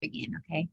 again, okay?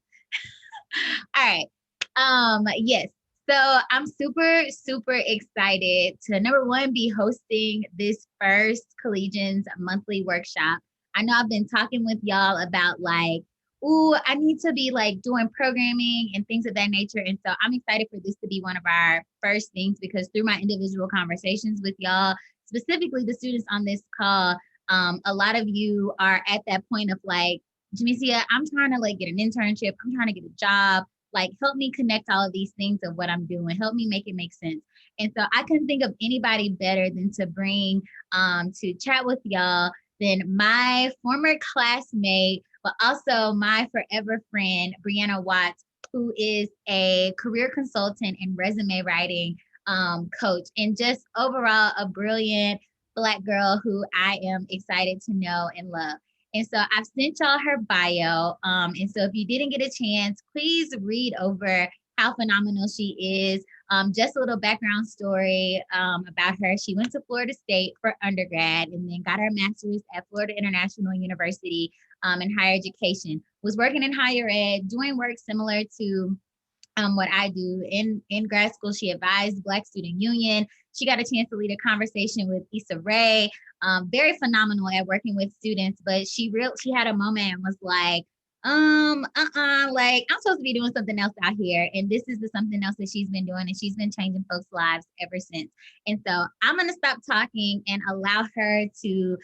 All right. Yes. So I'm super, super excited to number one be hosting this first Collegians monthly workshop. I know I've been talking with y'all about like, ooh, I need to be like doing programming and things of that nature. And so I'm excited for this to be one of our first things because through my individual conversations with y'all, specifically the students on this call, a lot of you are at that point of like, Jamesia, I'm trying to like get an internship. I'm trying to get a job. Like, help me connect all of these things of what I'm doing. Help me make it make sense. And so I couldn't think of anybody better than to bring to chat with y'all than my former classmate, but also my forever friend, Brianna Watts, who is a career consultant and resume writing coach, and just overall a brilliant Black girl who I am excited to know and love. And so I've sent y'all her bio. And so if you didn't get a chance, please read over how phenomenal she is. Just a little background story about her. She went to Florida State for undergrad and then got her master's at Florida International University in higher education. Was working in higher ed, doing work similar to what I do in grad school. She advised Black Student Union. She got a chance to lead a conversation with Issa Rae. Very phenomenal at working with students, but she had a moment and was like, like I'm supposed to be doing something else out here, and this is the something else that she's been doing, and she's been changing folks' lives ever since. And so I'm gonna stop talking and allow her to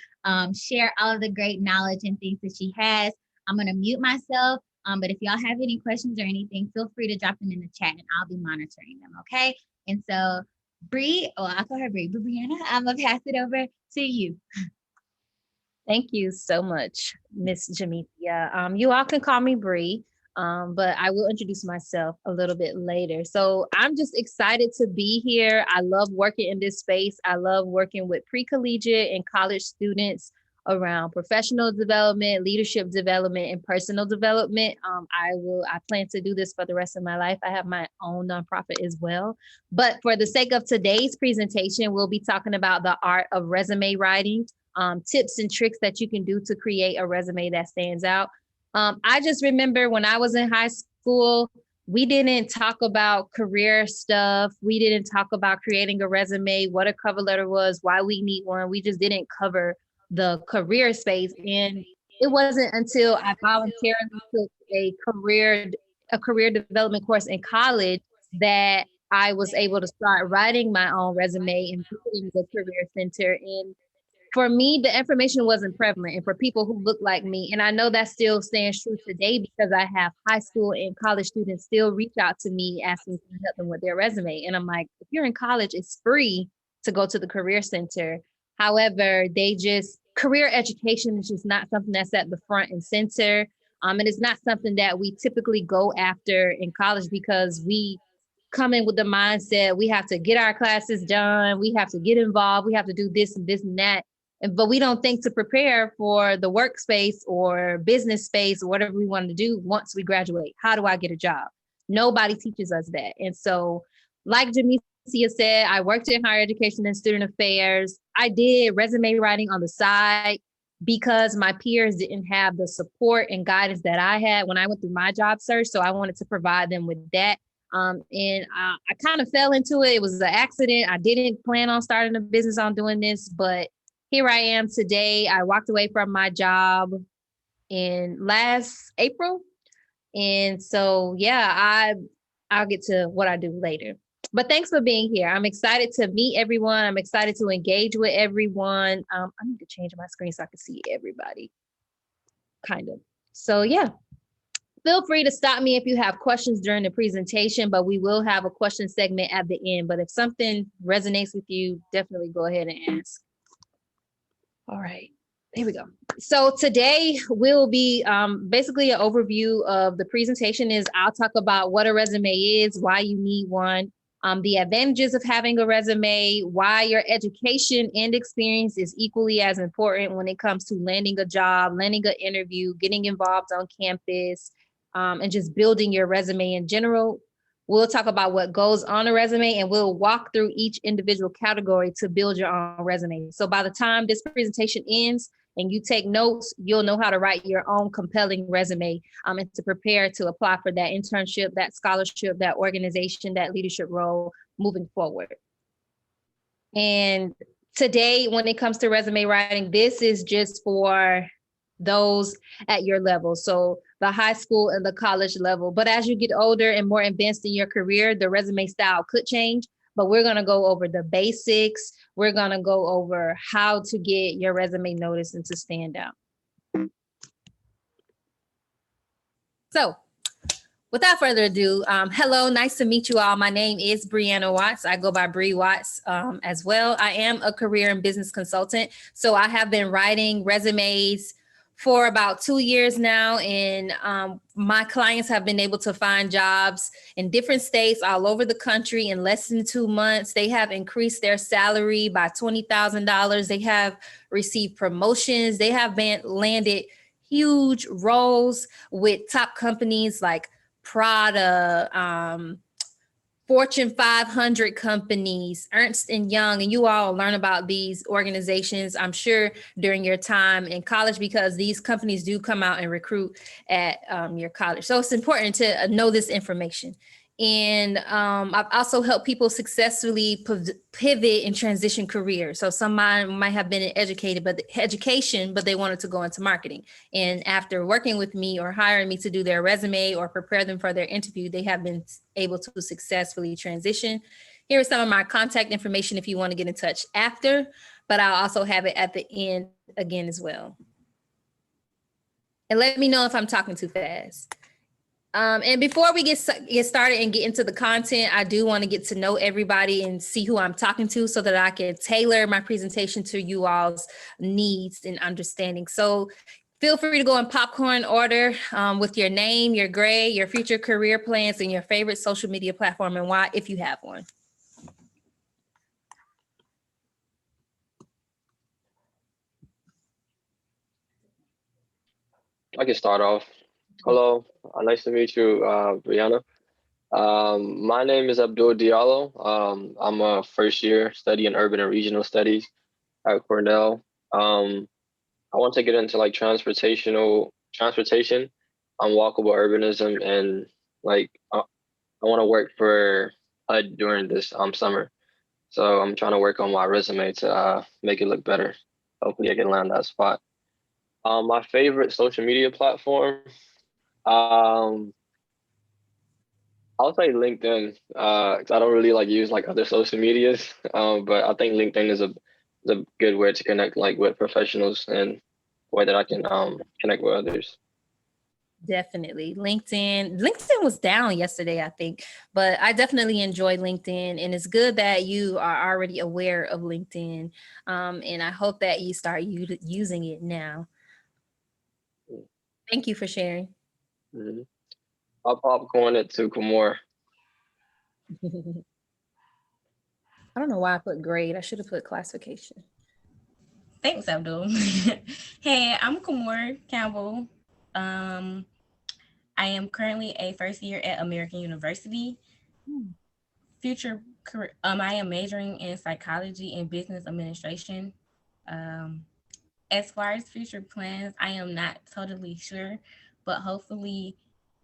share all of the great knowledge and things that she has. I'm gonna mute myself. But if y'all have any questions or anything, feel free to drop them in the chat and I'll be monitoring them. Okay. And so Bree, I'll call her Bree, but Brianna, I'm gonna pass it over to you. Thank you so much, Miss Jamesia. You all can call me Bree, but I will introduce myself a little bit later. So I'm just excited to be here. I love working in this space. I love working with pre-collegiate and college students around professional development, leadership development, and personal development. I plan to do this for the rest of my life. I have my own nonprofit as well. But for the sake of today's presentation, we'll be talking about the art of resume writing, tips and tricks that you can do to create a resume that stands out. I just remember when I was in high school, we didn't talk about career stuff. We didn't talk about creating a resume, what a cover letter was, why we need one. We just didn't cover the career space. And it wasn't until I voluntarily took a career development course in college that I was able to start writing my own resume and visiting the career center. And for me, the information wasn't prevalent. And for people who look like me, and I know that still stands true today because I have high school and college students still reach out to me asking to help them with their resume. And I'm like, if you're in college, it's free to go to the career center. However, career education is just not something that's at the front and center. And it's not something that we typically go after in college because we come in with the mindset we have to get our classes done, we have to get involved, we have to do this and that. But we don't think to prepare for the workspace or business space or whatever we want to do once we graduate. How do I get a job? Nobody teaches us that. And so, like Jamesia said, I worked in higher education and student affairs. I did resume writing on the side because my peers didn't have the support and guidance that I had when I went through my job search. So I wanted to provide them with that. And I kind of fell into it. It was an accident. I didn't plan on starting a business on doing this, but here I am today. I walked away from my job in last April. And so, yeah, I'll get to what I do later. But thanks for being here. I'm excited to meet everyone. I'm excited to engage with everyone. I need to change my screen so I can see everybody, kind of. So, yeah. Feel free to stop me if you have questions during the presentation, but we will have a question segment at the end. But if something resonates with you, definitely go ahead and ask. All right, here we go. So today will be basically an overview of the presentation. I'll talk about what a resume is, why you need one, the advantages of having a resume, why your education and experience is equally as important when it comes to landing a job, landing an interview, getting involved on campus, and just building your resume in general. We'll talk about what goes on a resume, and we'll walk through each individual category to build your own resume. So by the time this presentation ends, and you take notes, you'll know how to write your own compelling resume, and to prepare to apply for that internship, that scholarship, that organization, that leadership role moving forward. And today, when it comes to resume writing, this is just for those at your level. So the high school and the college level. But as you get older and more advanced in your career, the resume style could change. But we're going to go over the basics. We're going to go over how to get your resume noticed and to stand out. So without further ado, hello, nice to meet you all. My name is Brianna Watts. I go by Bree Watts as well. I am a career and business consultant. So I have been writing resumes for about 2 years now. And my clients have been able to find jobs in different states all over the country in less than 2 months. They have increased their salary by $20,000. They have received promotions. They have been landed huge roles with top companies like Prada, Fortune 500 companies, Ernst and Young, and you all learn about these organizations, I'm sure, during your time in college, because these companies do come out and recruit at your college. So it's important to know this information. And I've also helped people successfully pivot and transition careers. So some might have been educated, but education, but they wanted to go into marketing. And after working with me or hiring me to do their resume or prepare them for their interview, they have been able to successfully transition. Here is some of my contact information if you want to get in touch after, but I'll also have it at the end again as well. And let me know if I'm talking too fast. And before we get started and get into the content, I do want to get to know everybody and see who I'm talking to so that I can tailor my presentation to you all's needs and understanding. So feel free to go in popcorn order with your name, your grade, your future career plans, and your favorite social media platform and why, if you have one. I can start off. Hello, nice to meet you, Brianna. My name is Abdul Diallo. I'm a first year studying urban and regional studies at Cornell. I want to get into like transportation, walkable urbanism, and like I want to work for HUD during this summer. So I'm trying to work on my resume to make it look better. Hopefully, I can land that spot. My favorite social media platform. Um, I'll say LinkedIn, 'cause I don't really like use like other social medias. But I think LinkedIn is a good way to connect like with professionals and way that I can connect with others. Definitely. LinkedIn was down yesterday, I think, but I definitely enjoy LinkedIn, and it's good that you are already aware of LinkedIn. And I hope that you start using it now. Thank you for sharing. Mm-hmm. I'll popcorn it to Kamor. I don't know why I put grade. I should have put classification. Thanks, Abdul. Hey, I'm Kamor Campbell. Um, I am currently a first year at American University. Future career, I am majoring in psychology and business administration. Um, as far as future plans, I am not totally sure, but hopefully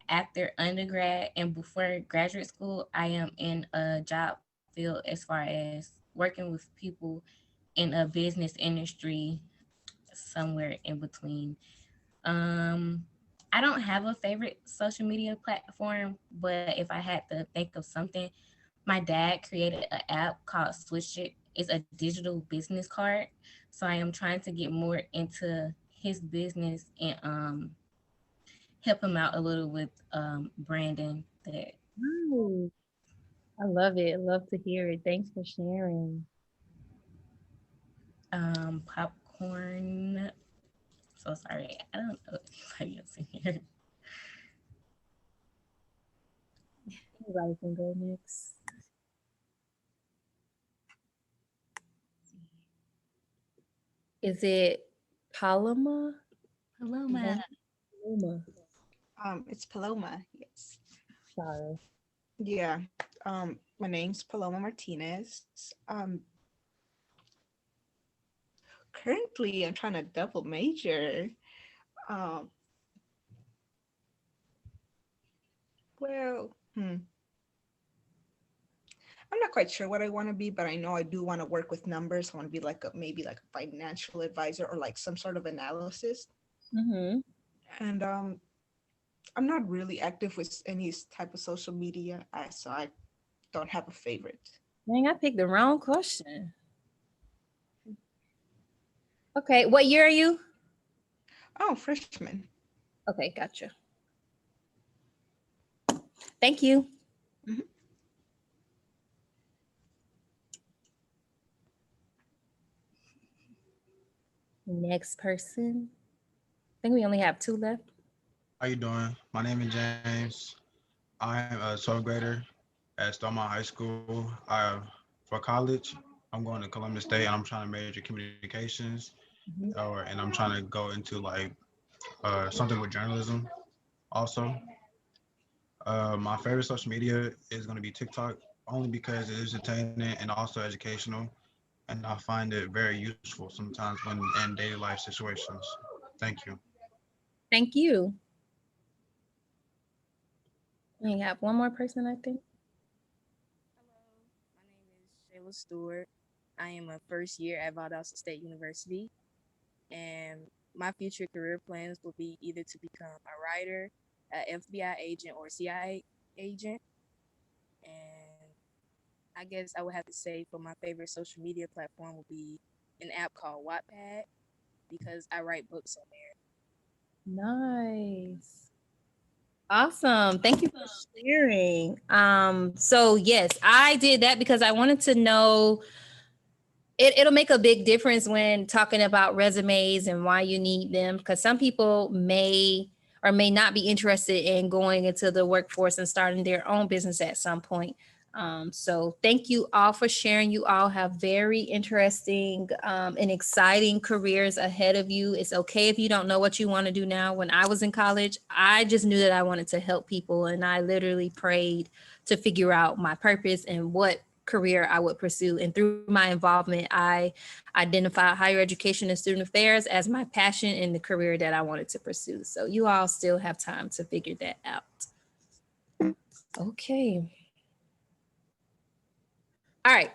after undergrad and before graduate school, I am in a job field as far as working with people in a business industry somewhere in between. Um, I don't have a favorite social media platform, but if I had to think of something, my dad created an app called Switch It. It's a digital business card. So I am trying to get more into his business and help him out a little with branding that. Oh, I love it. I love to hear it. Thanks for sharing. Popcorn. So sorry, I don't know anybody else in here. Anybody can go next. Is it Paloma? Paloma. Paloma. It's Paloma. Yes. Sorry. Yeah. My name's Paloma Martinez. Currently, I'm trying to double major. Um, well, I'm not quite sure what I want to be, but I know I do want to work with numbers. I want to be like a maybe like a financial advisor or like some sort of analysis. Mm-hmm. And I'm not really active with any type of social media, so I don't have a favorite. Dang, I picked the wrong question. Okay, what year are you? Oh, freshman. Okay, gotcha. Thank you. Mhm. Next person. I think we only have two left. How you doing? My name is James. I'm a 12th grader at Stoma High School. For college, I'm going to Columbus State and I'm trying to major communications, and I'm trying to go into like something with journalism also. My favorite social media is going to be TikTok only because it is entertaining and also educational, and I find it very useful sometimes when in daily life situations. Thank you. Thank you. We have one more person, I think. Hello, my name is Shayla Stewart. I am a first year at Valdosta State University, and my future career plans will be either to become a writer, an FBI agent, or CIA agent. And I guess I would have to say for my favorite social media platform will be an app called Wattpad because I write books on there. Nice. Awesome. Thank you for sharing. So yes, I did that because I wanted to know it'll make a big difference when talking about resumes and why you need them because some people may or may not be interested in going into the workforce and starting their own business at some point. So thank you all for sharing. You all have very interesting and exciting careers ahead of you. It's okay if you don't know what you want to do now. When I was in college, I just knew that I wanted to help people, and I literally prayed to figure out my purpose and what career I would pursue. And through my involvement, I identified higher education and student affairs as my passion and the career that I wanted to pursue. So you all still have time to figure that out. Okay. All right.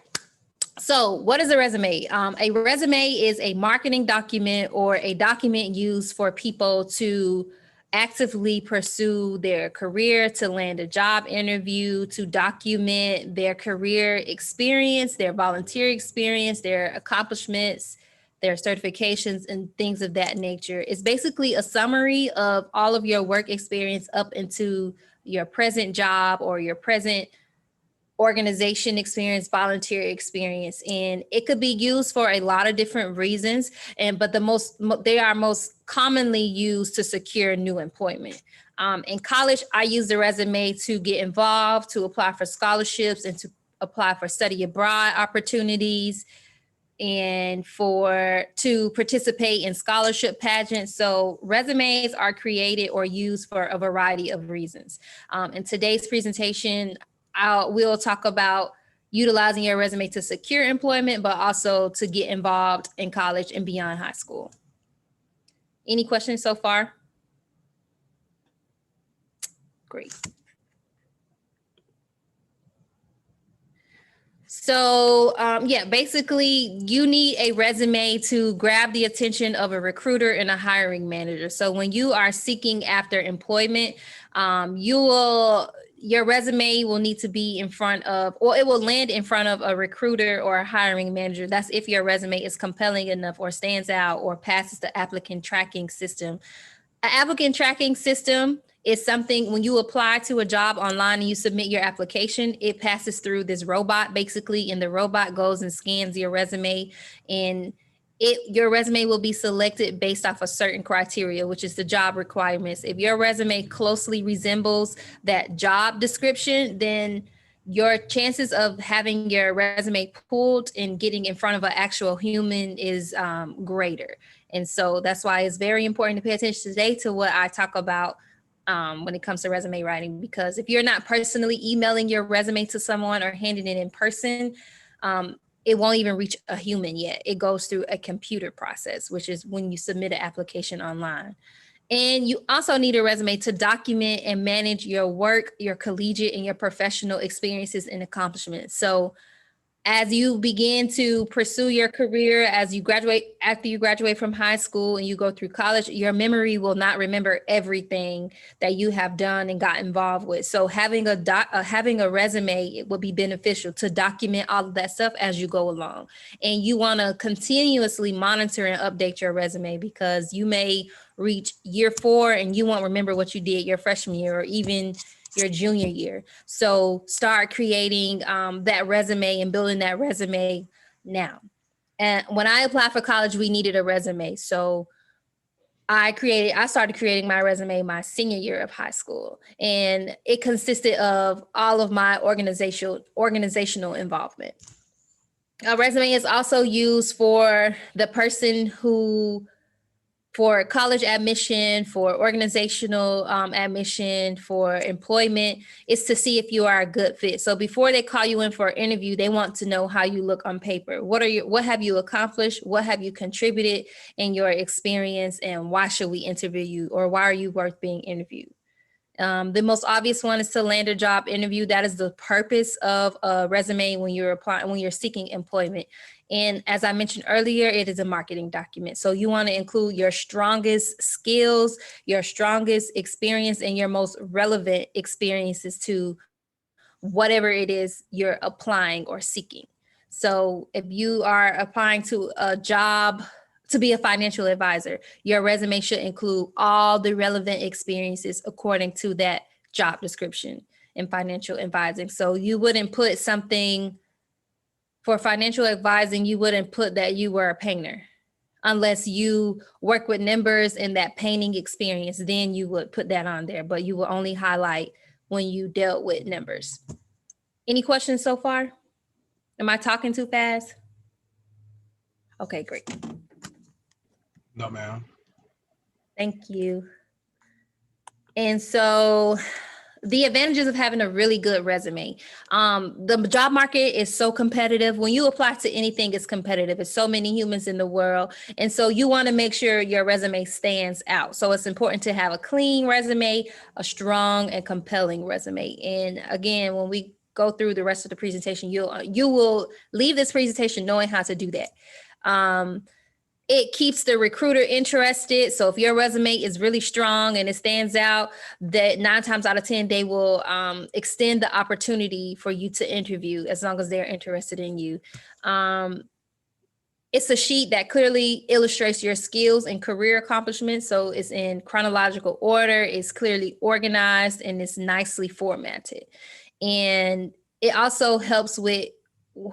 So, what is a resume? A resume is a marketing document or a document used for people to actively pursue their career, to land a job interview, to document their career experience, their volunteer experience, their accomplishments, their certifications, and things of that nature. It's basically a summary of all of your work experience up into your present job or your present organization experience, volunteer experience, and it could be used for a lot of different reasons. And but they are most commonly used to secure new employment. In college, I use the resume to get involved, to apply for scholarships, and to apply for study abroad opportunities, and for to participate in scholarship pageants. So resumes are created or used for a variety of reasons. In today's presentation, we'll talk about utilizing your resume to secure employment, but also to get involved in college and beyond high school. Any questions so far? Great. So yeah, basically you need a resume to grab the attention of a recruiter and a hiring manager. So when you are seeking after employment, your resume will need to be in front of, or it will land in front of a recruiter or a hiring manager. That's if your resume is compelling enough or stands out or passes the applicant tracking system. An applicant tracking system is something when you apply to a job online and you submit your application, it passes through this robot basically, and the robot goes and scans your resume, and your resume will be selected based off a certain criteria, which is the job requirements. If your resume closely resembles that job description, then your chances of having your resume pulled and getting in front of an actual human is greater. And so that's why it's very important to pay attention today to what I talk about when it comes to resume writing, because if you're not personally emailing your resume to someone or handing it in person, it won't even reach a human yet. It goes through a computer process, which is when you submit an application online. And you also need a resume to document and manage your work, your collegiate and your professional experiences and accomplishments. So as you begin to pursue your career, as you graduate, after you graduate from high school and you go through college, your memory will not remember everything that you have done and got involved with. So having having a resume, it would be beneficial to document all of that stuff as you go along. And you want to continuously monitor and update your resume, because you may reach year 4 and you won't remember what you did your freshman year or even your junior year. So start creating that resume and building that resume now. And when I applied for college, we needed a resume. So I started creating my resume my senior year of high school. And it consisted of all of my organizational involvement. A resume is also used for the person who, for college admission, for organizational admission, for employment, is to see if you are a good fit. So before they call you in for an interview, they want to know how you look on paper. What have you accomplished? What have you contributed in your experience? And why should we interview you, or why are you worth being interviewed? The most obvious one is to land a job interview. That is the purpose of a resume when you're applying, when you're seeking employment. And as I mentioned earlier, it is a marketing document. So you want to include your strongest skills, your strongest experience, and your most relevant experiences to whatever it is you're applying or seeking. So if you are applying to a job to be a financial advisor, your resume should include all the relevant experiences according to that job description in financial advising. So you wouldn't put something for financial advising, you wouldn't put that you were a painter unless you work with numbers and that painting experience, then you would put that on there, but you will only highlight when you dealt with numbers. Any questions so far? Am I talking too fast? Okay, great. No, ma'am. Thank you. And so the advantages of having a really good resume. The job market is so competitive. When you apply to anything, it's competitive. There's so many humans in the world. And so you want to make sure your resume stands out. So it's important to have a clean resume, a strong and compelling resume. And again, when we go through the rest of the presentation, you will leave this presentation knowing how to do that. It keeps the recruiter interested. So if your resume is really strong and it stands out, that 9 times out of 10, they will extend the opportunity for you to interview as long as they're interested in you. It's a sheet that clearly illustrates your skills and career accomplishments. So it's in chronological order, it's clearly organized, and it's nicely formatted. And it also helps with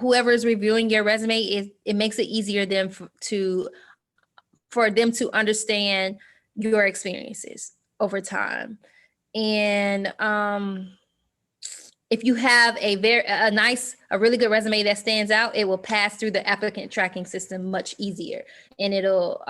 whoever is reviewing your resume. It makes it easier for them to understand your experiences over time. And if you have a really good resume that stands out, it will pass through the applicant tracking system much easier, and it'll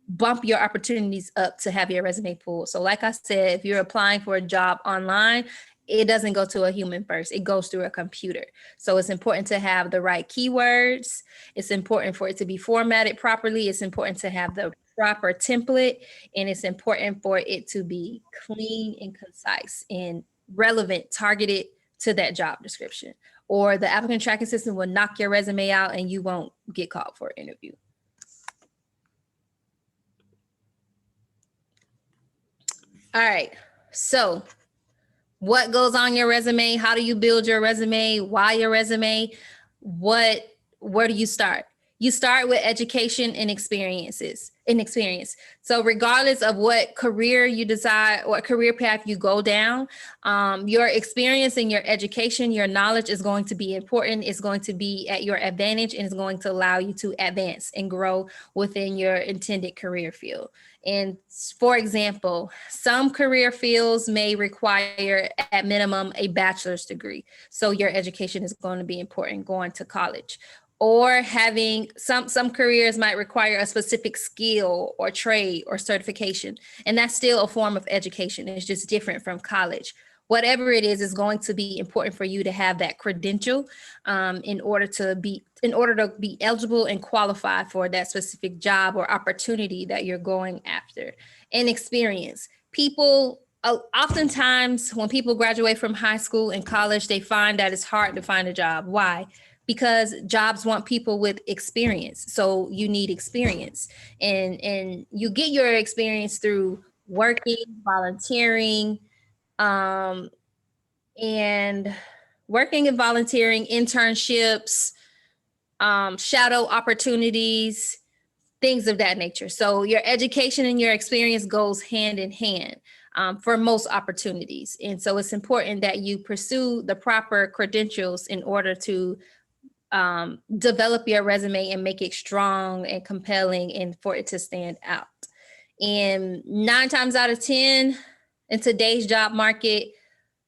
bump your opportunities up to have your resume pulled. So like I said, if you're applying for a job online, it doesn't go to a human first, it goes through a computer. So it's important to have the right keywords. It's important for it to be formatted properly. It's important to have the proper template, and it's important for it to be clean and concise and relevant, targeted to that job description, or the applicant tracking system will knock your resume out and you won't get called for an interview. All right, so what goes on your resume? How do you build your resume? Why your resume? Where do you start? You start with education and experience. So regardless of what career you decide, what career path you go down, your experience and your education, your knowledge is going to be important. It's going to be at your advantage, and it's going to allow you to advance and grow within your intended career field. And for example, some career fields may require at minimum a bachelor's degree. So your education is going to be important, going to college. Or having some careers might require a specific skill or trade or certification. And that's still a form of education. It's just different from college. whatever it is going to be important for you to have that credential in order to be eligible and qualified for that specific job or opportunity that you're going after. And experience. People oftentimes when people graduate from high school and college, they find that it's hard to find a job. Why? Because jobs want people with experience. So you need experience, and you get your experience through working, volunteering, um, and working and volunteering, internships, shadow opportunities, things of that nature. So your education and your experience goes hand in hand for most opportunities. And so it's important that you pursue the proper credentials in order to develop your resume and make it strong and compelling and for it to stand out. And 9 times out of 10 in today's job market,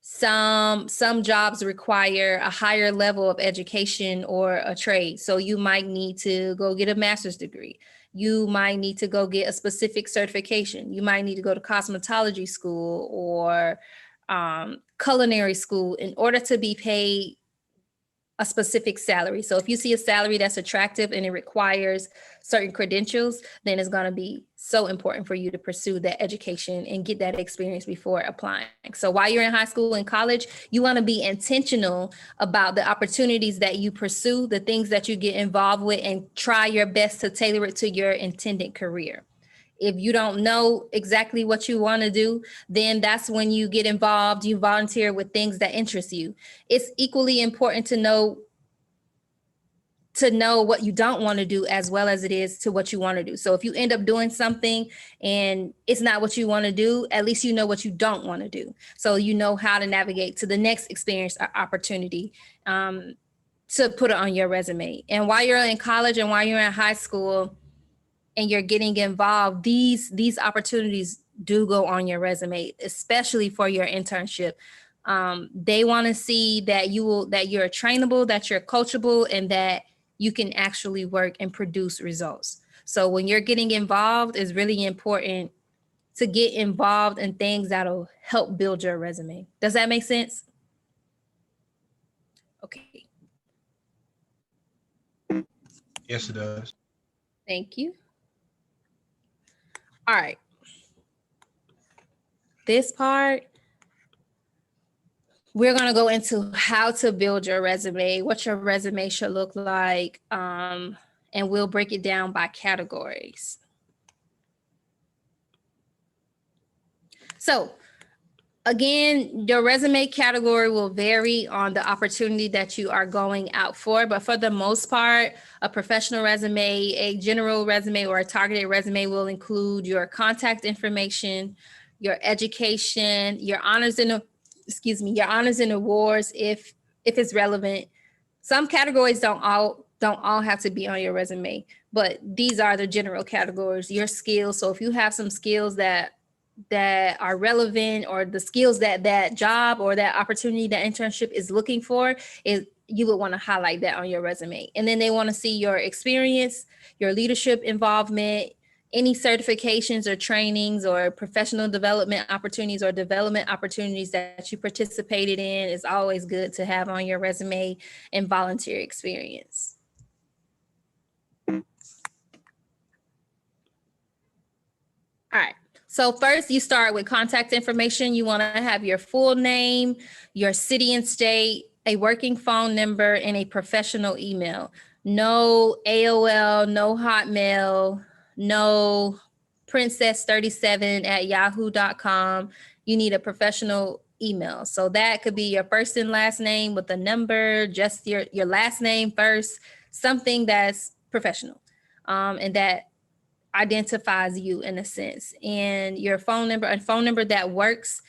some jobs require a higher level of education or a trade. So you might need to go get a master's degree. You might need to go get a specific certification. You might need to go to cosmetology school or culinary school in order to be paid a specific salary. So if you see a salary that's attractive and it requires certain credentials, then it's going to be so important for you to pursue that education and get that experience before applying. So while you're in high school and college, you want to be intentional about the opportunities that you pursue, the things that you get involved with, and try your best to tailor it to your intended career. If you don't know exactly what you want to do, then that's when you get involved, you volunteer with things that interest you. It's equally important to know what you don't want to do as well as it is to what you want to do. So if you end up doing something and it's not what you want to do, at least you know what you don't want to do. So you know how to navigate to the next experience or opportunity to put it on your resume. And while you're in college and while you're in high school, and you're getting involved, these opportunities do go on your resume, especially for your internship. They want to see that you're trainable, that you're coachable, and that you can actually work and produce results. So when you're getting involved, it's really important to get involved in things that'll help build your resume. Does that make sense? Okay. Yes, it does. Thank you. All right. This part, we're going to go into how to build your resume, what your resume should look like, and we'll break it down by categories. So again, your resume category will vary on the opportunity that you are going out for, but for the most part, a professional resume, a general resume, or a targeted resume will include your contact information, your education, your honors and awards if it's relevant. Some categories don't all have to be on your resume, but these are the general categories. Your skills. So if you have some skills that are relevant, or the skills that job or that opportunity, that internship is looking for, you would want to highlight that on your resume. And then they want to see your experience, your leadership involvement, any certifications or trainings or professional development opportunities or development opportunities that you participated in is always good to have on your resume, and volunteer experience. All right. So first you start with contact information. You want to have your full name, your city and state, a working phone number, and a professional email. No AOL, no Hotmail, no princess37@yahoo.com. You need a professional email. So that could be your first and last name with a number, just your last name first, something that's professional, and that identifies you in a sense. And your phone number, a phone number that works,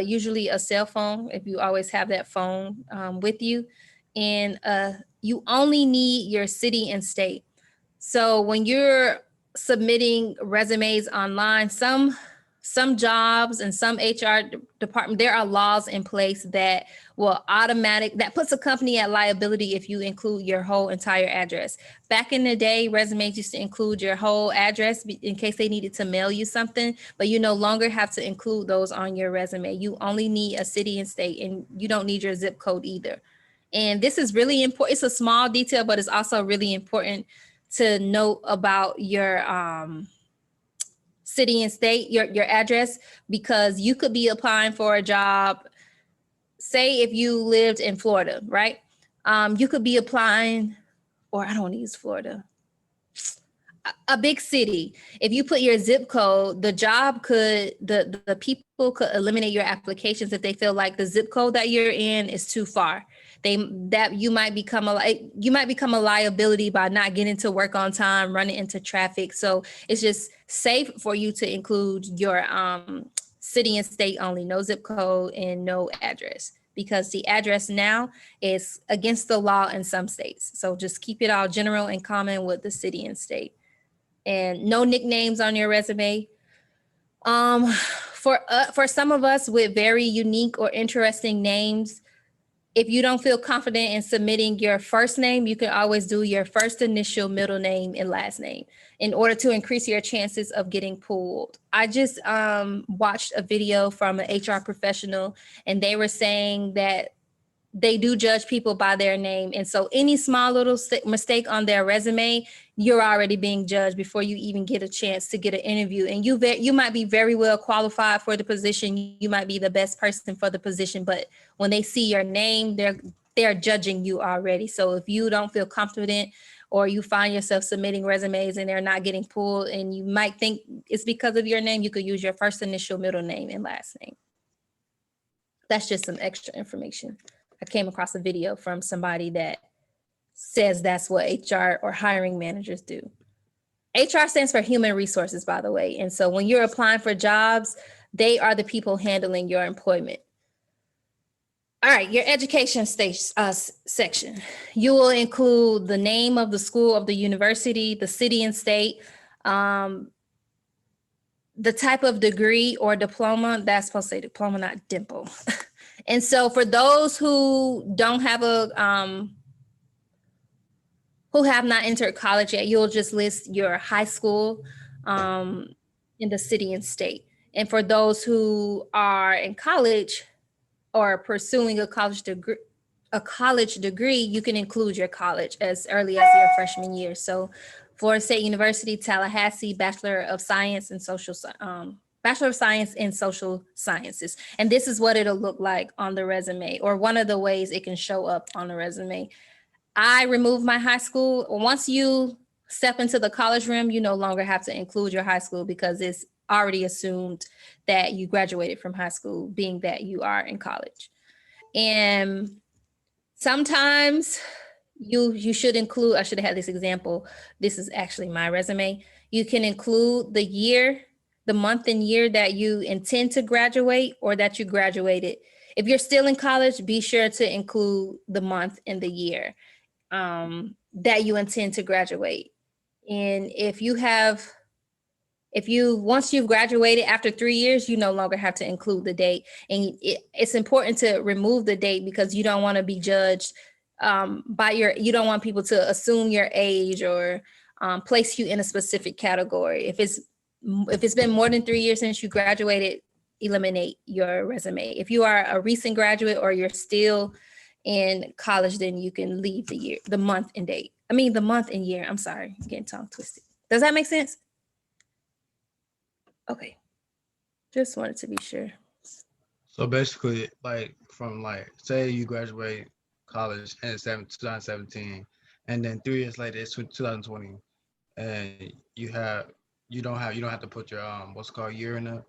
usually a cell phone, if you always have that phone with you. And you only need your city and state. So when you're submitting resumes online, some some jobs and some HR department, there are laws in place that that puts a company at liability if you include your whole entire address. Back in the day, resumes used to include your whole address in case they needed to mail you something, but you no longer have to include those on your resume. You only need a city and state, and you don't need your zip code either. And this is really important. It's a small detail, but it's also really important to note about your city and state, your address, because you could be applying for a job. Say if you lived in Florida, right? You could be applying, or I don't want to use Florida, a big city. If you put your zip code, the people could eliminate your applications if they feel like the zip code that you're in is too far. You might become a liability by not getting to work on time, running into traffic. So it's just safe for you to include your city and state only, no zip code and no address, because the address now is against the law in some states. So just keep it all general and common with the city and state. And no nicknames on your resume. For some of us with very unique or interesting names, if you don't feel confident in submitting your first name, you can always do your first initial, middle name, and last name in order to increase your chances of getting pulled. I just watched a video from an HR professional, and they were saying that they do judge people by their name. And so any small little mistake on their resume, you're already being judged before you even get a chance to get an interview. And you might be very well qualified for the position. You might be the best person for the position, but when they see your name, they're judging you already. So if you don't feel confident, or you find yourself submitting resumes and they're not getting pulled, and you might think it's because of your name, you could use your first initial, middle name, and last name. That's just some extra information. I came across a video from somebody that says that's what HR or hiring managers do. HR stands for human resources, by the way. And so when you're applying for jobs, they are the people handling your employment. All right, your education section. You will include the name of the school, of the university, the city and state, the type of degree or diploma. That's supposed to say diploma, not dimple. And so for those who don't have who have not entered college yet, you'll just list your high school in the city and state. And for those who are in college or pursuing a college degree, you can include your college as early as your freshman year. So Florida State University, Tallahassee, Bachelor of Science in Social Sciences. And this is what it'll look like on the resume, or one of the ways it can show up on the resume. I removed my high school. Once you step into the college room, you no longer have to include your high school because it's already assumed that you graduated from high school, being that you are in college. And sometimes you should include, I should have had this example. This is actually my resume. You can include the year, the month and year that you intend to graduate or that you graduated. If you're still in college, be sure to include the month and the year that you intend to graduate. And once you've graduated after 3 years, you no longer have to include the date. And it's important to remove the date because you don't want to be judged you don't want people to assume your age or place you in a specific category. If it's been more than 3 years since you graduated, eliminate your resume. If you are a recent graduate or you're still in college, then you can leave the month and year. I'm sorry, I'm getting tongue twisted. Does that make sense? Okay, just wanted to be sure. So basically, say you graduate college in 2017, and then 3 years later it's 2020, and you don't have to put your what's called year in it.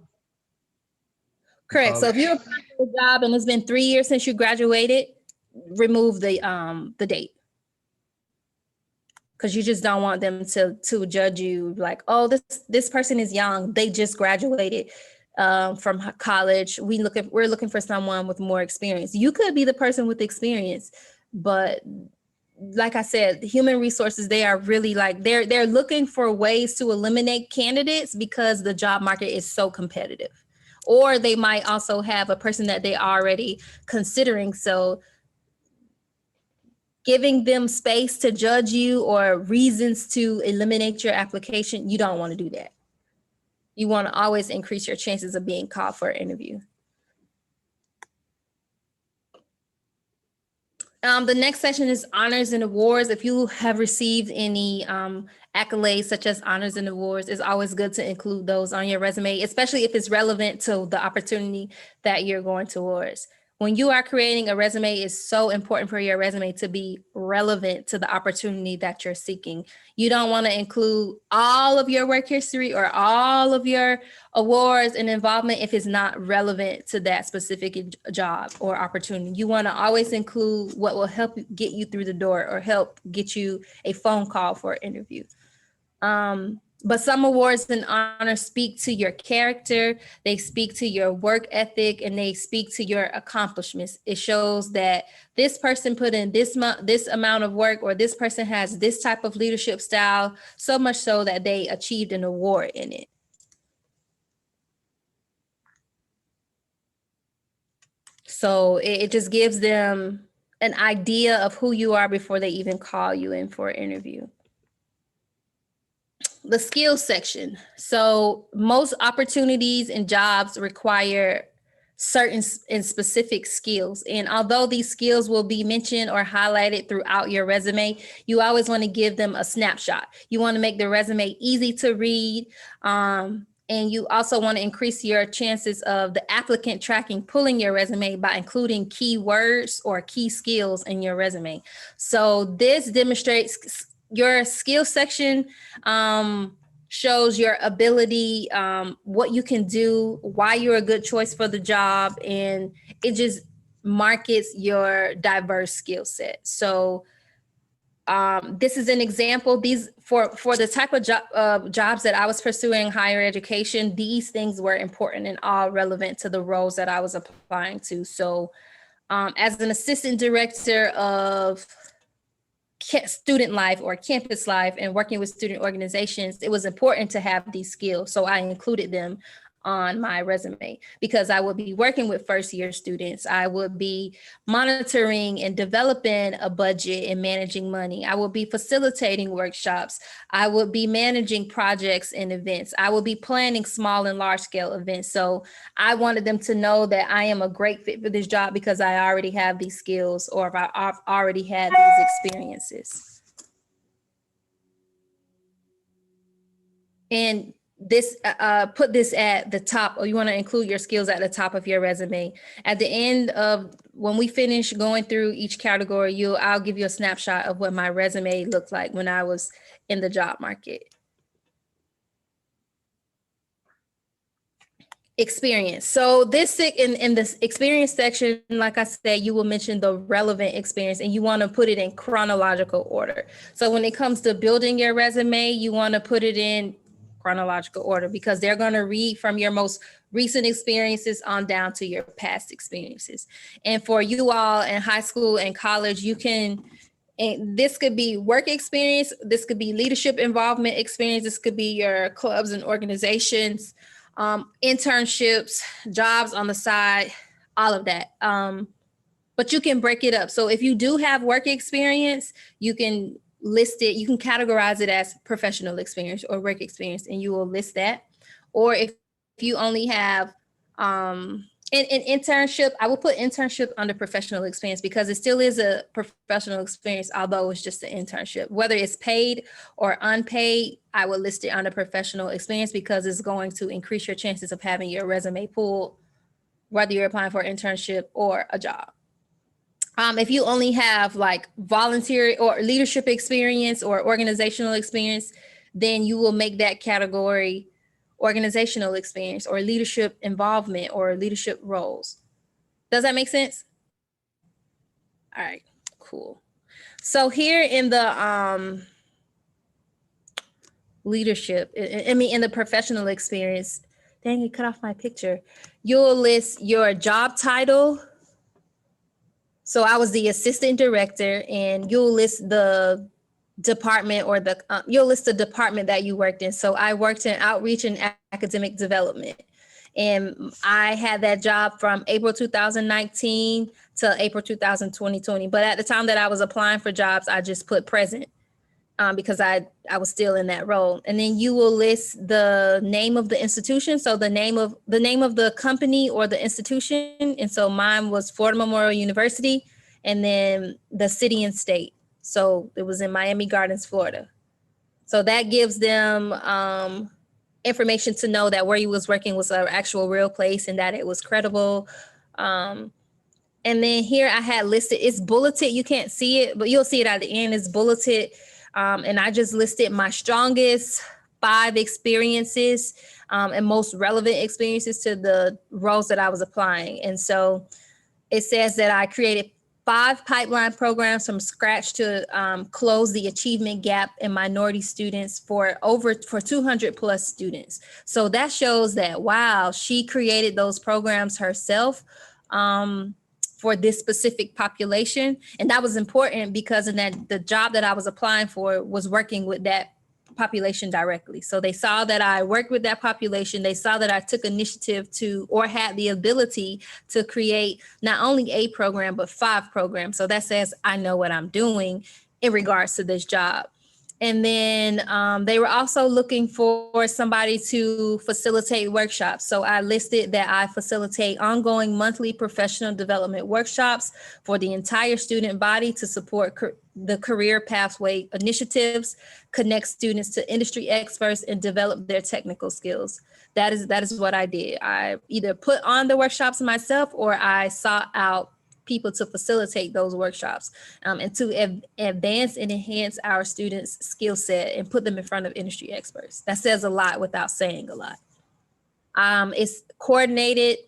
Correct. So if you're applying for a job and it's been 3 years since you graduated, remove the date, because you just don't want them to judge you like, oh, this person is young, they just graduated from college. We're looking for someone with more experience. You could be the person with experience, but like I said, human resources, they are really like, they're looking for ways to eliminate candidates because the job market is so competitive. Or they might also have a person that they already considering. So giving them space to judge you or reasons to eliminate your application, you don't want to do that. You want to always increase your chances of being called for an interview. The next section is honors and awards. If you have received any accolades such as honors and awards, it's always good to include those on your resume, especially if it's relevant to the opportunity that you're going towards. When you are creating a resume, it's so important for your resume to be relevant to the opportunity that you're seeking. You don't want to include all of your work history or all of your awards and involvement if it's not relevant to that specific job or opportunity. You want to always include what will help get you through the door or help get you a phone call for an interview. But some awards and honors speak to your character, they speak to your work ethic, and they speak to your accomplishments. It shows that this person put in this amount of work, or this person has this type of leadership style, so much so that they achieved an award in it. So it just gives them an idea of who you are before they even call you in for an interview. The skills section. So most opportunities and jobs require certain and specific skills. And although these skills will be mentioned or highlighted throughout your resume, you always want to give them a snapshot. You want to make the resume easy to read. And you also want to increase your chances of the applicant tracking, pulling your resume by including keywords or key skills in your resume. So this demonstrates your skill section, shows your ability, what you can do, why you're a good choice for the job, and it just markets your diverse skill set. So this is an example. These for the type of jobs that I was pursuing in higher education, these things were important and all relevant to the roles that I was applying to. So as an assistant director of student life or campus life and working with student organizations, it was important to have these skills. So I included them on my resume because I would be working with first year students. I would be monitoring and developing a budget and managing money. I would be facilitating workshops. I would be managing projects and events. I would be planning small and large scale events. So I wanted them to know that I am a great fit for this job because I already have these skills or I've already had these experiences. And this put this at the top, or you want to include your skills at the top of your resume. At the end of when we finish going through each category, I'll give you a snapshot of what my resume looked like when I was in the job market. Experience. So this in this experience section, like I said, you will mention the relevant experience and you want to put it in chronological order. So when it comes to building your resume, you want to put it in chronological order because they're going to read from your most recent experiences on down to your past experiences. And for you all in high school and college, you can, and this could be work experience, this could be leadership involvement experience, this could be your clubs and organizations, internships, jobs on the side, all of that. But you can break it up. So if you do have work experience, you can list it, you can categorize it as professional experience or work experience, and you will list that. Or if you only have an internship, I will put internship under professional experience because it still is a professional experience, although it's just an internship. Whether it's paid or unpaid, I will list it under professional experience because it's going to increase your chances of having your resume pulled, whether you're applying for an internship or a job. If you only have like volunteer or leadership experience or organizational experience, then you will make that category organizational experience or leadership involvement or leadership roles. Does that make sense? All right, cool. So here in the leadership, in the professional experience, dang, it cut off my picture. You'll list your job title. So I was the assistant director, and you'll list the department or you'll list the department that you worked in. So I worked in outreach and academic development. And I had that job from April 2019 to April 2020. But at the time that I was applying for jobs, I just put present because I was still in that role. And then you will list the name of the institution. So the name of the company or the institution. And so mine was Florida Memorial University, and then the city and state. So it was in Miami Gardens, Florida. So that gives them information to know that where you was working was an actual real place and that it was credible. And then here I had listed, it's bulleted. You can't see it, but you'll see it at the end. It's bulleted. And I just listed my strongest 5 experiences and most relevant experiences to the roles that I was applying. And so it says that I created 5 pipeline programs from scratch to close the achievement gap in minority students for 200 plus students. So that shows that, wow, she created those programs herself for this specific population. And that was important because in that the job that I was applying for was working with that population directly. So they saw that I worked with that population. They saw that I took initiative to, or had the ability to create not only a program, but 5 programs. So that says I know what I'm doing in regards to this job. And then they were also looking for somebody to facilitate workshops. So I listed that I facilitate ongoing monthly professional development workshops for the entire student body to support the career pathway initiatives, connect students to industry experts, and develop their technical skills. That is what I did. I either put on the workshops myself or I sought out people to facilitate those workshops and to advance and enhance our students' skill set and put them in front of industry experts. That says a lot without saying a lot. It's coordinate,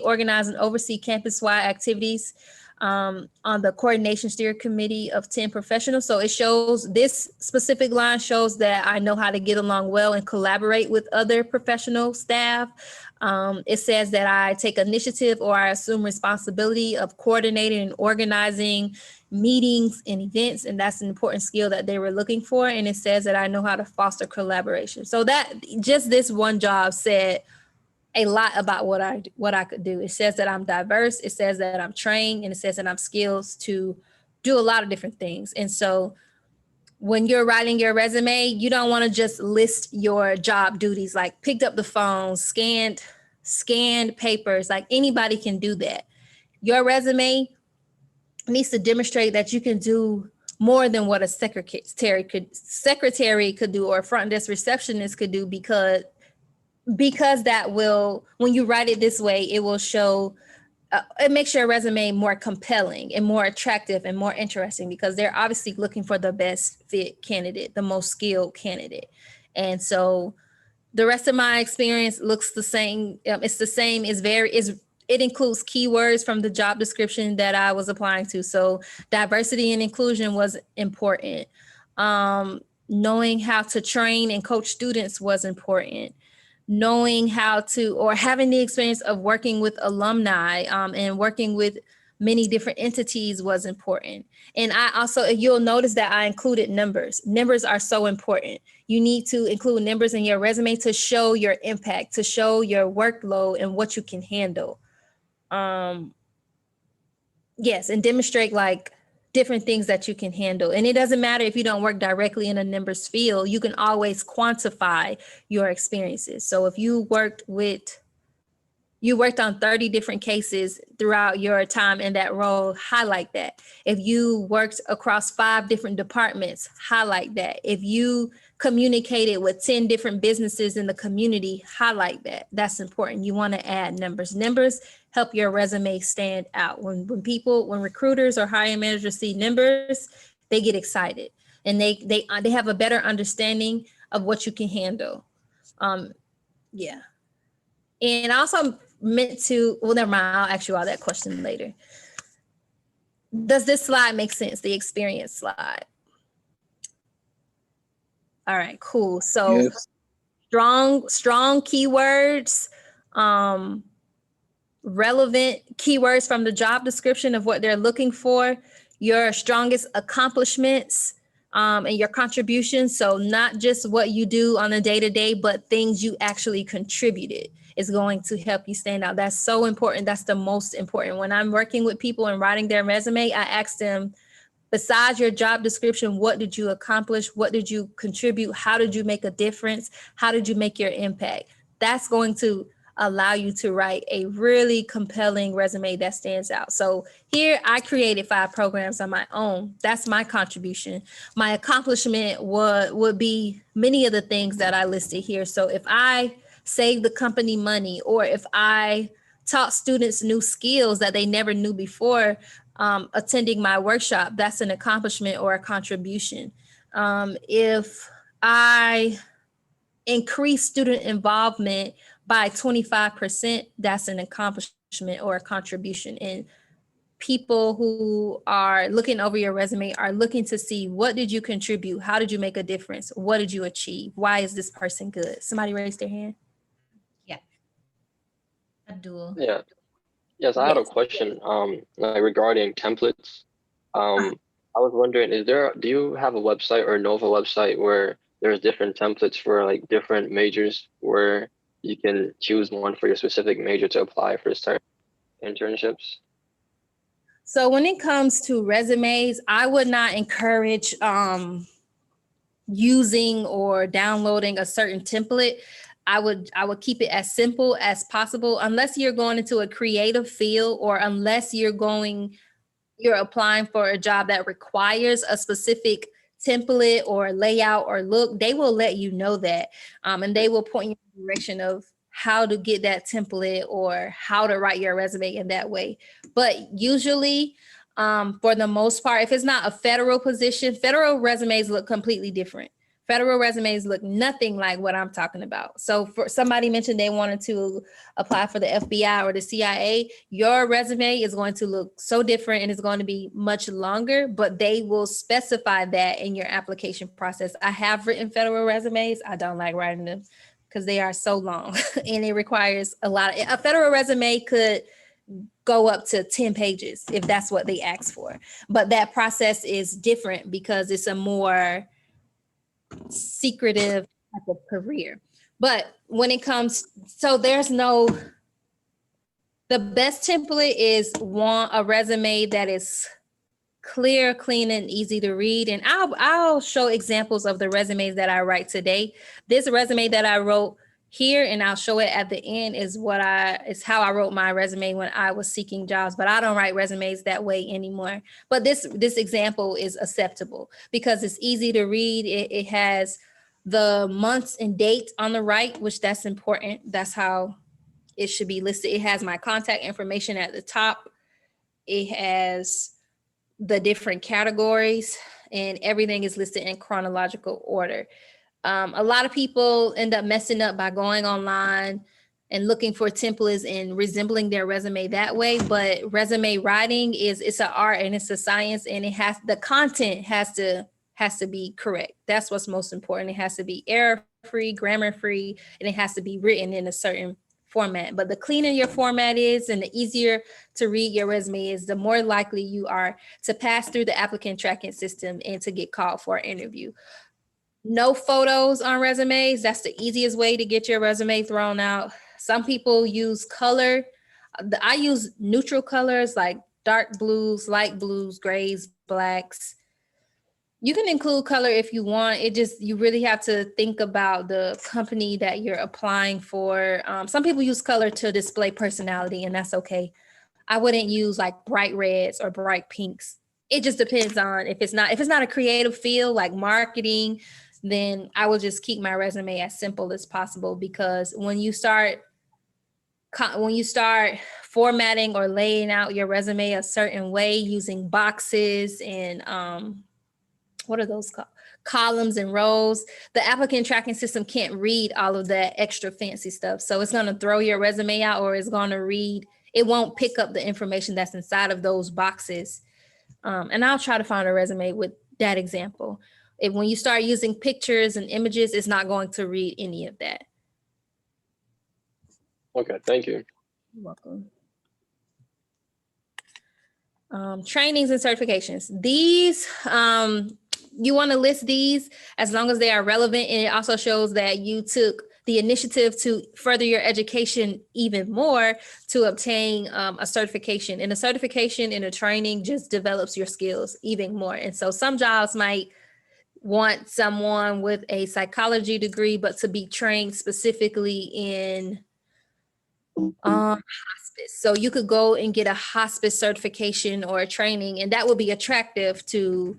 organize, and oversee campus-wide activities on the coordination steering committee of 10 professionals. So it shows, this specific line shows that I know how to get along well and collaborate with other professional staff. It says that I take initiative or I assume responsibility of coordinating and organizing meetings and events, and that's an important skill that they were looking for. And it says that I know how to foster collaboration. So that just this one job said a lot about what I could do. It says that I'm diverse. It says that I'm trained, and it says that I'm skills to do a lot of different things. And so when you're writing your resume, you don't want to just list your job duties, like picked up the phone, scanned papers, like anybody can do that. Your resume needs to demonstrate that you can do more than what a secretary could do, or a front desk receptionist could do, because that will, when you write it this way, it will show, it makes your resume more compelling and more attractive and more interesting, because they're obviously looking for the best fit candidate, the most skilled candidate. And so the rest of my experience looks the same. It's the same. It includes keywords from the job description that I was applying to. So diversity and inclusion was important. Knowing how to train and coach students was important. Knowing how to, or having the experience of working with alumni and working with many different entities was important. And I also, you'll notice that I included numbers. Numbers are so important. You need to include numbers in your resume to show your impact, to show your workload and what you can handle. Yes, and demonstrate like different things that you can handle. And it doesn't matter if you don't work directly in a numbers field, you can always quantify your experiences. So if you worked on 30 different cases throughout your time in that role, highlight that. If you worked across 5 different departments, highlight that. If you communicated with 10 different businesses in the community, highlight that. That's important. You want to add numbers. Numbers help your resume stand out. When recruiters or hiring managers see numbers, they get excited and they have a better understanding of what you can handle. Yeah. And I also meant to, well, never mind, I'll ask you all that question later. Does this slide make sense, the experience slide? All right, cool. So Yes. strong keywords, relevant keywords from the job description of what they're looking for, your strongest accomplishments, and your contributions. So not just what you do on a day-to-day, but things you actually contributed is going to help you stand out. That's so important. That's the most important. When I'm working with people and writing their resume, I ask them, besides your job description, what did you accomplish? What did you contribute? How did you make a difference? How did you make your impact? That's going to allow you to write a really compelling resume that stands out. So here I created 5 programs on my own. That's my contribution. My accomplishment would be many of the things that I listed here. So if I saved the company money, or if I taught students new skills that they never knew before, attending my workshop, that's an accomplishment or a contribution. If I increase student involvement by 25%, that's an accomplishment or a contribution. And people who are looking over your resume are looking to see, what did you contribute? How did you make a difference? What did you achieve? Why is this person good? Somebody raised their hand. Yeah. Abdul. Yeah. Yes, I had a Yes. question, like regarding templates. I was wondering, do you have a website or know of a website where there's different templates for like different majors where you can choose one for your specific major to apply for certain internships? So when it comes to resumes, I would not encourage using or downloading a certain template. I would keep it as simple as possible, unless you're going into a creative field, or unless you're applying for a job that requires a specific template or layout or look. They will let you know that, and they will point you in the direction of how to get that template or how to write your resume in that way. But usually, for the most part, if it's not a federal position, federal resumes look completely different. Federal resumes look nothing like what I'm talking about. So for somebody mentioned they wanted to apply for the FBI or the CIA, your resume is going to look so different and it's going to be much longer, but they will specify that in your application process. I have written federal resumes. I don't like writing them because they are so long and it requires a federal resume could go up to 10 pages if that's what they ask for. But that process is different because it's a more secretive type of career. But when it comes, so the best template is a resume that is clear, clean, and easy to read. And I'll show examples of the resumes that I write today. This resume that I wrote here, and I'll show it at the end, is how I wrote my resume when I was seeking jobs. But I don't write resumes that way anymore. But this example is acceptable because it's easy to read. It has the months and dates on the right, which that's important. That's how it should be listed. It has my contact information at the top. It has the different categories, and everything is listed in chronological order. A lot of people end up messing up by going online and looking for templates and resembling their resume that way. But resume writing it's an art and it's a science, and the content has to be correct. That's what's most important. It has to be error-free, grammar-free, and it has to be written in a certain format. But the cleaner your format is and the easier to read your resume is, the more likely you are to pass through the applicant tracking system and to get called for an interview. No photos on resumes. That's the easiest way to get your resume thrown out. Some people use color. I use neutral colors like dark blues, light blues, grays, blacks. You can include color if you want. You really have to think about the company that you're applying for. Some people use color to display personality, and that's okay. I wouldn't use like bright reds or bright pinks. It just depends on if it's not a creative field like marketing, then I will just keep my resume as simple as possible, because when you start formatting or laying out your resume a certain way using boxes and what are those called? Columns and rows, the applicant tracking system can't read all of that extra fancy stuff. So it's going to throw your resume out, or it's going to it won't pick up the information that's inside of those boxes. And I'll try to find a resume with that example. When you start using pictures and images, it's not going to read any of that. Okay, thank you. You're welcome. Trainings and certifications. These, you want to list these as long as they are relevant. And it also shows that you took the initiative to further your education even more to obtain a certification. And a certification and a training just develops your skills even more. And so some jobs might want someone with a psychology degree, but to be trained specifically in hospice. So you could go and get a hospice certification or a training, and that would be attractive to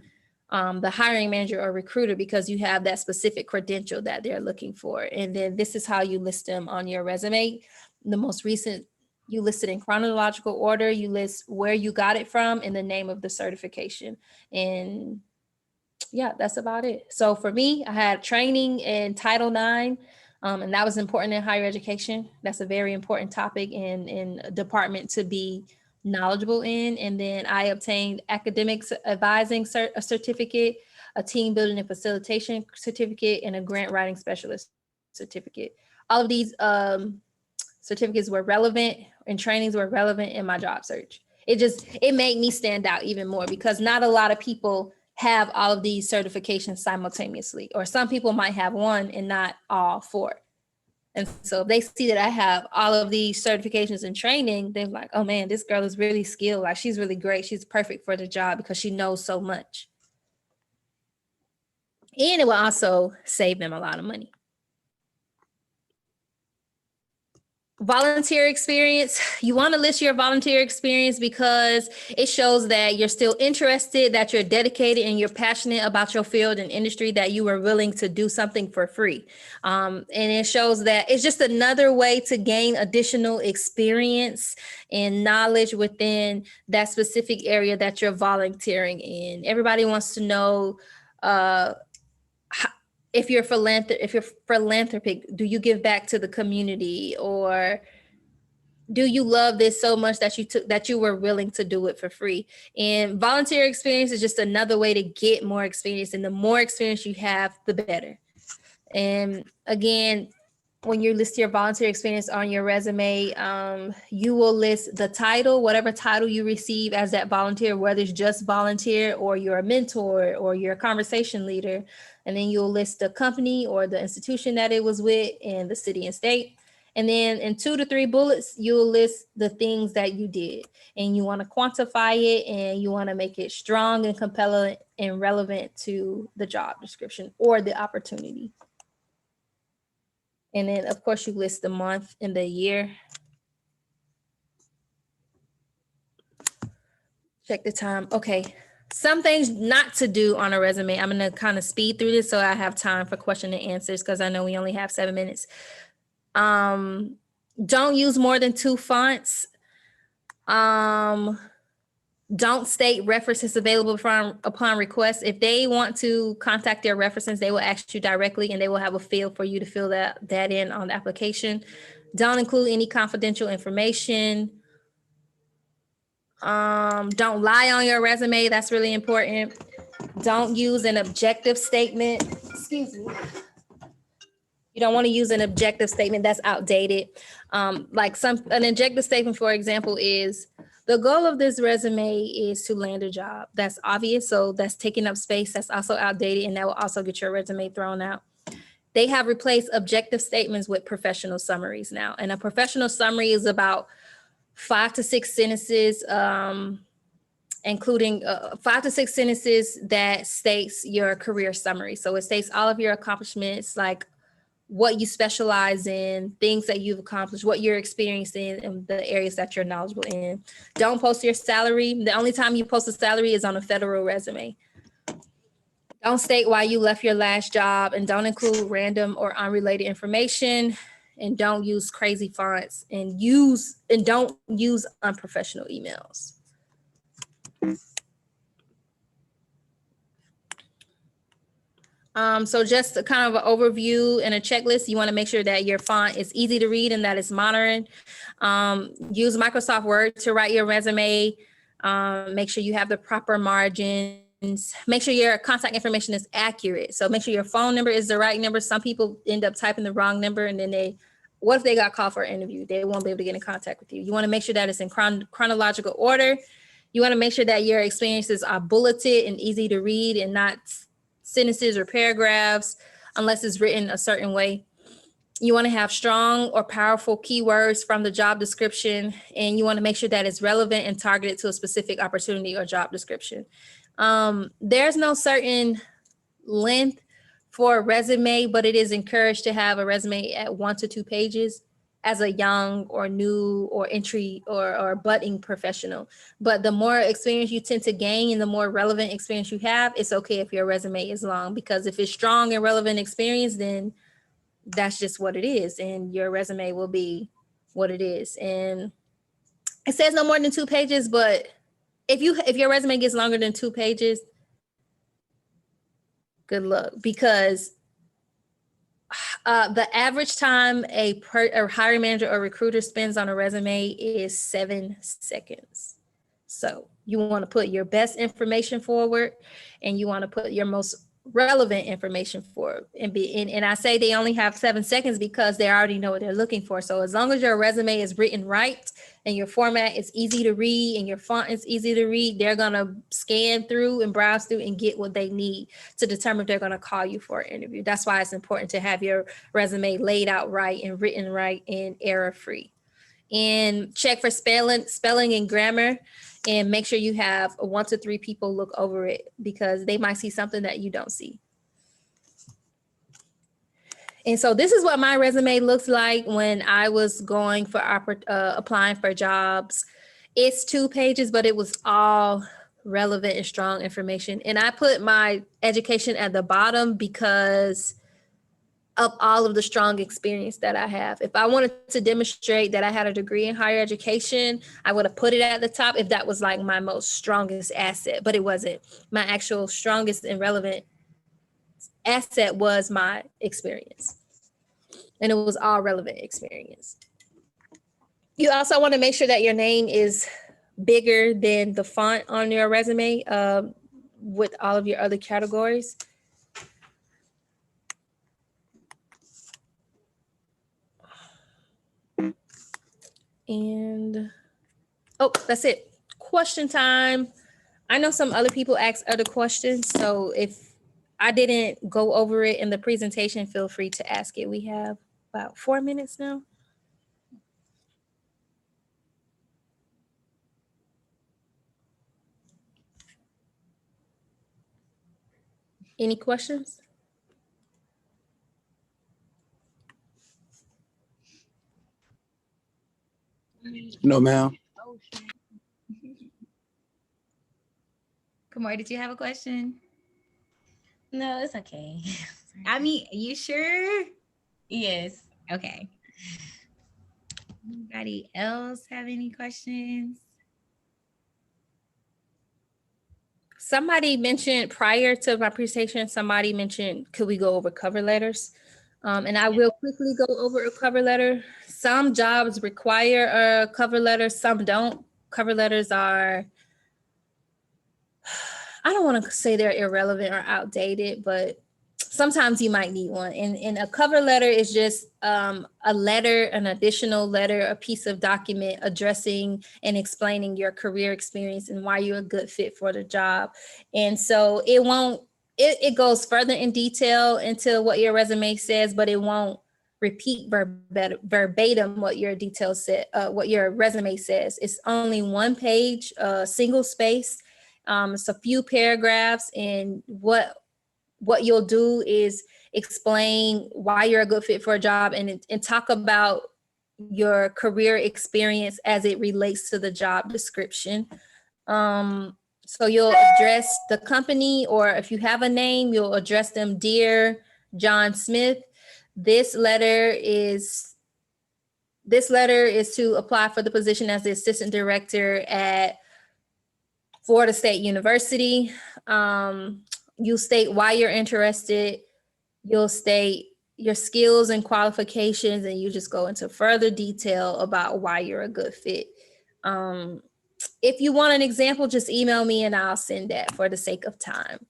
the hiring manager or recruiter because you have that specific credential that they're looking for. And then this is how you list them on your resume. The most recent, you list it in chronological order, you list where you got it from and the name of the certification. And yeah, that's about it. So for me, I had training in Title IX, and that was important in higher education. That's a very important topic in a department to be knowledgeable in. And then I obtained academics advising a certificate, a team building and facilitation certificate, and a grant writing specialist certificate. All of these certificates were relevant and trainings were relevant in my job search. It made me stand out even more because not a lot of people have all of these certifications simultaneously, or some people might have one and not all four. And so if they see that I have all of these certifications and training, they're like, oh man, this girl is really skilled. Like she's really great. She's perfect for the job because she knows so much. And it will also save them a lot of money. Volunteer experience. You want to list your volunteer experience because it shows that you're still interested, that you're dedicated and you're passionate about your field and industry, that you are willing to do something for free. And it shows that it's just another way to gain additional experience and knowledge within that specific area that you're volunteering in. Everybody wants to know if you're philanthropic, do you give back to the community, or do you love this so much that you were willing to do it for free? And volunteer experience is just another way to get more experience, and the more experience you have, the better. And again, when you list your volunteer experience on your resume, you will list the title, whatever title you receive as that volunteer, whether it's just volunteer or you're a mentor or you're a conversation leader. And then you'll list the company or the institution that it was with and the city and state. And then in 2 to 3 bullets, you'll list the things that you did, and you want to quantify it and you want to make it strong and compelling and relevant to the job description or the opportunity. And then of course you list the month and the year. Check the time. Okay. Some things not to do on a resume. I'm going to kind of speed through this so I have time for question and answers because I know we only have 7 minutes. Don't use more than 2 fonts. Don't state references available upon request. If they want to contact their references, they will ask you directly and they will have a field for you to fill that in on the application. Don't include any confidential information. Don't lie on your resume. That's really important. Don't use an objective statement. Excuse me. You don't want to use an objective statement that's outdated. An objective statement, for example, is the goal of this resume is to land a job. That's obvious. So that's taking up space. That's also outdated. And that will also get your resume thrown out. They have replaced objective statements with professional summaries now. And a professional summary is about 5 to 6 sentences, including 5 to 6 sentences that states your career summary. So it states all of your accomplishments, like what you specialize in, things that you've accomplished, what you're experiencing in the areas that you're knowledgeable in. Don't post your salary. The only time you post a salary is on a federal resume. Don't state why you left your last job, and don't include random or unrelated information, and don't use crazy fonts, and don't use unprofessional emails. So just a kind of an overview and a checklist. You want to make sure that your font is easy to read and that it's modern. Use Microsoft Word to write your resume. Make sure you have the proper margins. Make sure your contact information is accurate. So make sure your phone number is the right number. Some people end up typing the wrong number, and then what if they got called for an interview? They won't be able to get in contact with you. You want to make sure that it's in chronological order. You want to make sure that your experiences are bulleted and easy to read and not sentences or paragraphs unless it's written a certain way. You want to have strong or powerful keywords from the job description, and you want to make sure that it's relevant and targeted to a specific opportunity or job description. There's no certain length for a resume, but it is encouraged to have a resume at 1 to 2 pages as a young or new or entry or budding professional. But the more experience you tend to gain and the more relevant experience you have, it's okay if your resume is long, because if it's strong and relevant experience, then that's just what it is, and your resume will be what it is. And it says no more than 2 pages, but if your resume gets longer than 2 pages, good luck, because the average time a hiring manager or recruiter spends on a resume is 7 seconds. So you want to put your best information forward, and you want to put your most relevant information forward. And I say they only have 7 seconds because they already know what they're looking for. So as long as your resume is written right and your format is easy to read and your font is easy to read, they're going to scan through and browse through and get what they need to determine if they're going to call you for an interview. That's why it's important to have your resume laid out right and written right and error free. And check for spelling and grammar, and make sure you have 1 to 3 people look over it, because they might see something that you don't see. And so this is what my resume looks like when I was going for applying for jobs. It's 2 pages, but it was all relevant and strong information. And I put my education at the bottom because of all of the strong experience that I have. If I wanted to demonstrate that I had a degree in higher education, I would have put it at the top if that was like my most strongest asset, but it wasn't. My actual strongest and relevant asset was my experience. And it was all relevant experience. You also want to make sure that your name is bigger than the font on your resume with all of your other categories. And oh, that's it. Question time. I know some other people ask other questions, so if I didn't go over it in the presentation, feel free to ask it. We have about 4 minutes now. Any questions? No, ma'am. Kumar, did you have a question? No, it's okay. I mean, you sure? Yes. Okay. Anybody else have any questions? Somebody mentioned prior to my presentation, somebody mentioned, could we go over cover letters? And I will quickly go over a cover letter. Some jobs require a cover letter, some don't. Cover letters are, I don't want to say they're irrelevant or outdated, but sometimes you might need one. And a cover letter is just a letter, an additional letter, a piece of document addressing and explaining your career experience and why you're a good fit for the job. And so it goes further in detail into what your resume says, but it won't repeat verbatim what your details said, what your resume says. It's only 1 page, single space. It's a few paragraphs, and what you'll do is explain why you're a good fit for a job and talk about your career experience as it relates to the job description. So you'll address the company, or if you have a name, you'll address them, Dear John Smith. This letter is to apply for the position as the assistant director at Florida State University. You state why you're interested. You'll state your skills and qualifications, and you just go into further detail about why you're a good fit. If you want an example, just email me and I'll send that for the sake of time.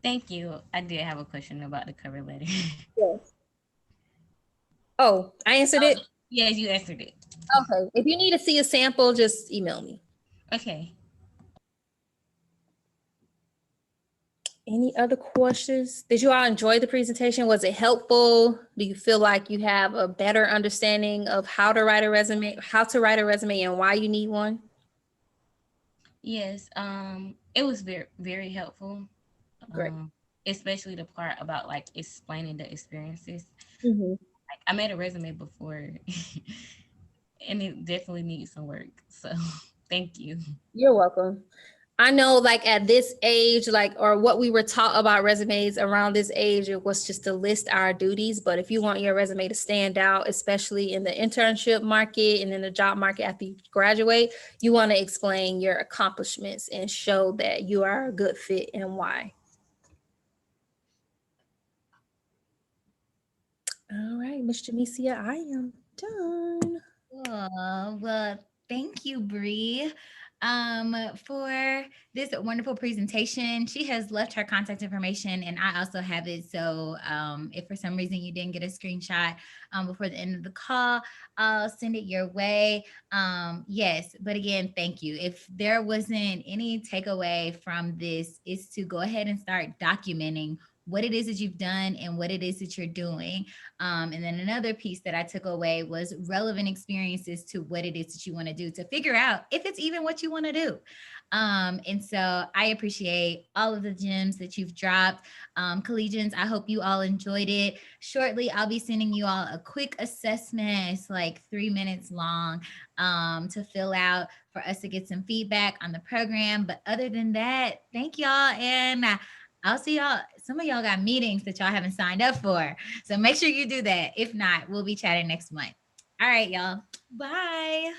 Thank you. I did have a question about the cover letter. Yes. Oh, I answered it? Yes, you answered it. Okay. If you need to see a sample, just email me. Okay. Any other questions? Did you all enjoy the presentation? Was it helpful? Do you feel like you have a better understanding of how to write a resume, and why you need one? Yes. It was very very helpful. Great. Especially the part about like explaining the experiences. Mm-hmm. Like I made a resume before, and it definitely needs some work. So, thank you. You're welcome. I know, like at this age, like, or what we were taught about resumes around this age, it was just to list our duties. But if you want your resume to stand out, especially in the internship market and in the job market after you graduate, you want to explain your accomplishments and show that you are a good fit and why. All right, Miss Jamesia, I am done. Oh, well, thank you, Bree, for this wonderful presentation. She has left her contact information, and I also have it. So, if for some reason you didn't get a screenshot before the end of the call, I'll send it your way. Yes, but again, thank you. If there wasn't any takeaway from this, is to go ahead and start documenting what it is that you've done and what it is that you're doing. And then another piece that I took away was relevant experiences to what it is that you want to do to figure out if it's even what you want to do. And so I appreciate all of the gems that you've dropped. Collegians, I hope you all enjoyed it. Shortly, I'll be sending you all a quick assessment. It's like 3 minutes long to fill out for us to get some feedback on the program. But other than that, thank y'all. And I'll see y'all. Some of y'all got meetings that y'all haven't signed up for. So make sure you do that. If not, we'll be chatting next month. All right, y'all. Bye.